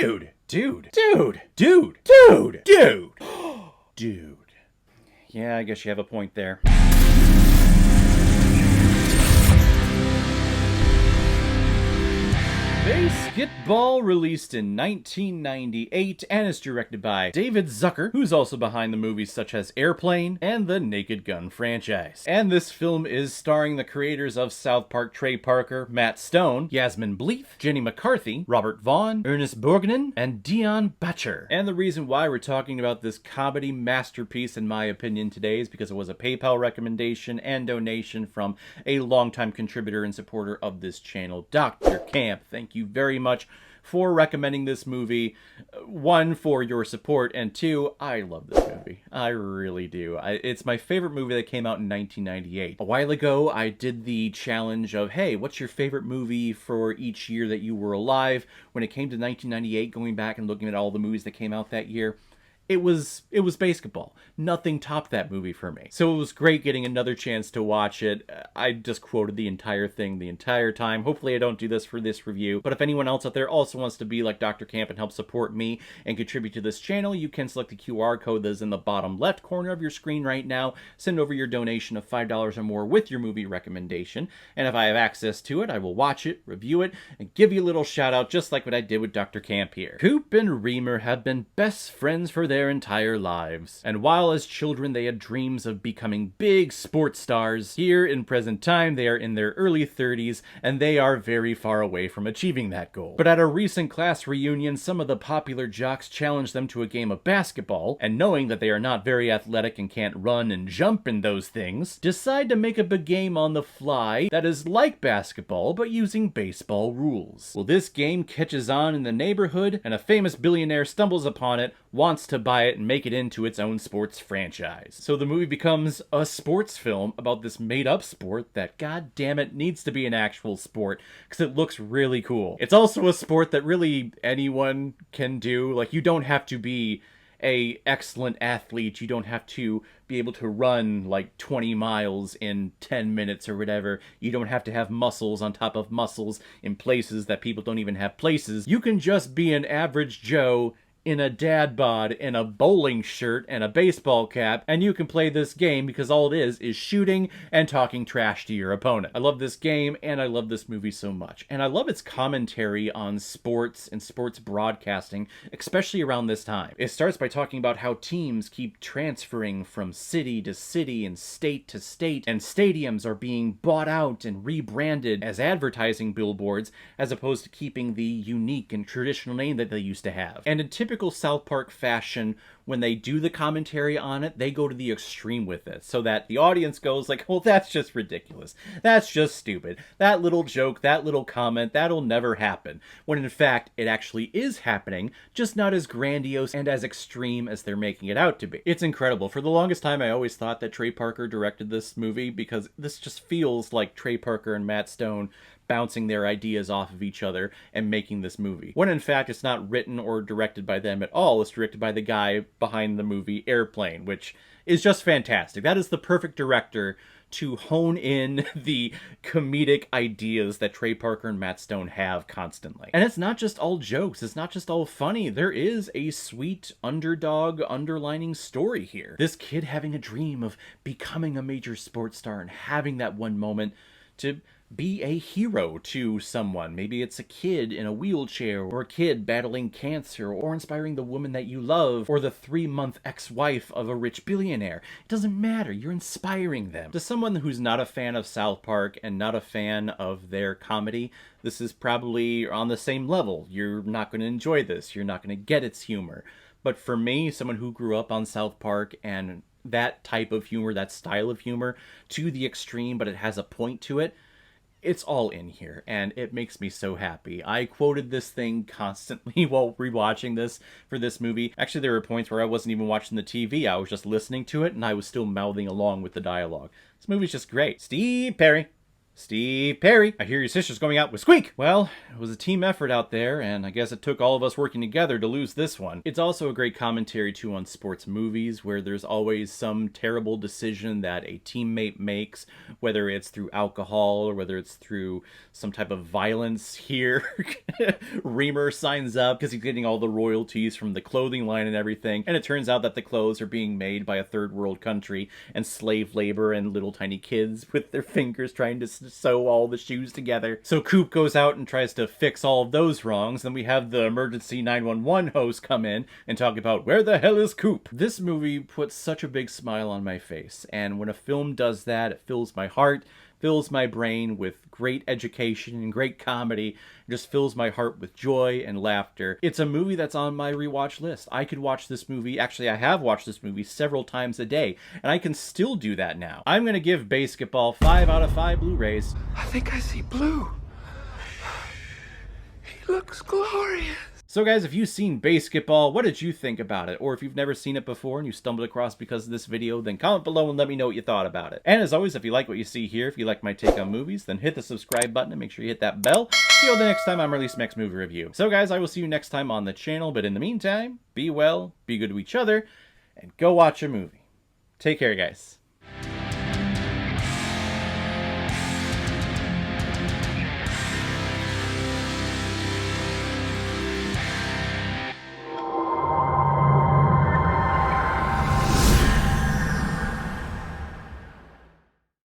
Dude. Yeah, I guess you have a point there. BASEketball released in 1998 and is directed by David Zucker, who's also behind the movies such as Airplane and the Naked Gun franchise. And this film is starring the creators of South Park, Trey Parker, Matt Stone, Yasmin Bleeth, Jenny McCarthy, Robert Vaughn, Ernest Borgnine, and Dion Butcher. And the reason why we're talking about this comedy masterpiece, in my opinion, today is because it was a PayPal recommendation and donation from a longtime contributor and supporter of this channel, Dr. Camp. Thank you very much for recommending this movie. One, for your support, and two, I love this movie. I really do. It's my favorite movie that came out in 1998. A while ago, I did the challenge of, hey, what's your favorite movie for each year that you were alive? When it came to 1998, going back and looking at all the movies that came out that year, it was BASEketball. Nothing topped that movie for me. So it was great getting another chance to watch it. I just quoted the entire thing the entire time. Hopefully I don't do this for this review, but if anyone else out there also wants to be like Dr. Camp and help support me and contribute to this channel, you can select the QR code that is in the bottom left corner of your screen right now. Send over your donation of $5 or more with your movie recommendation, and if I have access to it, I will watch it, review it, and give you a little shout out just like what I did with Dr. Camp here. Coop and Reamer have been best friends for their entire lives, and while as children they had dreams of becoming big sports stars, here in present time they are in their early 30s and they are very far away from achieving that goal. But at a recent class reunion, some of the popular jocks challenged them to a game of basketball, and knowing that they are not very athletic and can't run and jump in those things, decide to make up a game on the fly that is like basketball but using baseball rules. Well, this game catches on in the neighborhood, and a famous billionaire stumbles upon it, wants to buy it, and make it into its own sports franchise. So the movie becomes a sports film about this made-up sport that, god damn it, needs to be an actual sport because it looks really cool. It's also a sport that really anyone can do. Like, you don't have to be a excellent athlete. You don't have to be able to run like 20 miles in 10 minutes or whatever. You don't have to have muscles on top of muscles in places that people don't even have places. You can just be an average Joe in a dad bod, in a bowling shirt, and a baseball cap, and you can play this game because all it is shooting and talking trash to your opponent. I love this game, and I love this movie so much. And I love its commentary on sports and sports broadcasting, especially around this time. It starts by talking about how teams keep transferring from city to city and state to state, and stadiums are being bought out and rebranded as advertising billboards, as opposed to keeping the unique and traditional name that they used to have. And in typical South Park fashion, when they do the commentary on it, they go to the extreme with it, so that the audience goes like, well, that's just ridiculous. That's just stupid. That little joke, that little comment, that'll never happen. When in fact, it actually is happening, just not as grandiose and as extreme as they're making it out to be. It's incredible. For the longest time, I always thought that Trey Parker directed this movie because this just feels like Trey Parker and Matt Stone bouncing their ideas off of each other and making this movie. When in fact, it's not written or directed by them at all. It's directed by the guy behind the movie Airplane, which is just fantastic. That is the perfect director to hone in the comedic ideas that Trey Parker and Matt Stone have constantly. And it's not just all jokes. It's not just all funny. There is a sweet underdog underlining story here. This kid having a dream of becoming a major sports star and having that one moment to be a hero to someone. Maybe it's a kid in a wheelchair, or a kid battling cancer, or inspiring the woman that you love, or the 3-month ex-wife of a rich billionaire. It doesn't matter. You're inspiring them. To someone who's not a fan of South Park and not a fan of their comedy, this is probably on the same level. You're not going to enjoy this. You're not going to get its humor. But for me, someone who grew up on South Park and that type of humor, that style of humor, to the extreme, but it has a point to it, it's all in here, and it makes me so happy. I quoted this thing constantly while rewatching this for this movie. Actually, there were points where I wasn't even watching the TV. I was just listening to it, and I was still mouthing along with the dialogue. This movie's just great. Steve Perry. Steve Perry, I hear your sister's going out with Squeak! Well, it was a team effort out there, and I guess it took all of us working together to lose this one. It's also a great commentary, too, on sports movies, where there's always some terrible decision that a teammate makes, whether it's through alcohol or whether it's through some type of violence. Here, Reamer signs up because he's getting all the royalties from the clothing line and everything, and it turns out that the clothes are being made by a third world country, and slave labor and little tiny kids with their fingers trying to sew all the shoes together. So Coop goes out and tries to fix all of those wrongs. Then we have the emergency 911 host come in and talk about where the hell is Coop. This movie puts such a big smile on my face, and when a film does that, it fills my heart, fills my brain with great education and great comedy. It just fills my heart with joy and laughter. It's a movie that's on my rewatch list. I could watch this movie, actually I have watched this movie several times a day, and I can still do that now. I'm gonna give BASEketball 5 out of 5 Blu-rays. I think I see blue. He looks glorious. So guys, if you've seen BASEketball, what did you think about it? Or if you've never seen it before and you stumbled across because of this video, then comment below and let me know what you thought about it. And as always, if you like what you see here, if you like my take on movies, then hit the subscribe button and make sure you hit that bell. See you the next time I'm releasing next movie review. So guys, I will see you next time on the channel, but in the meantime, be well, be good to each other, and go watch a movie. Take care, guys.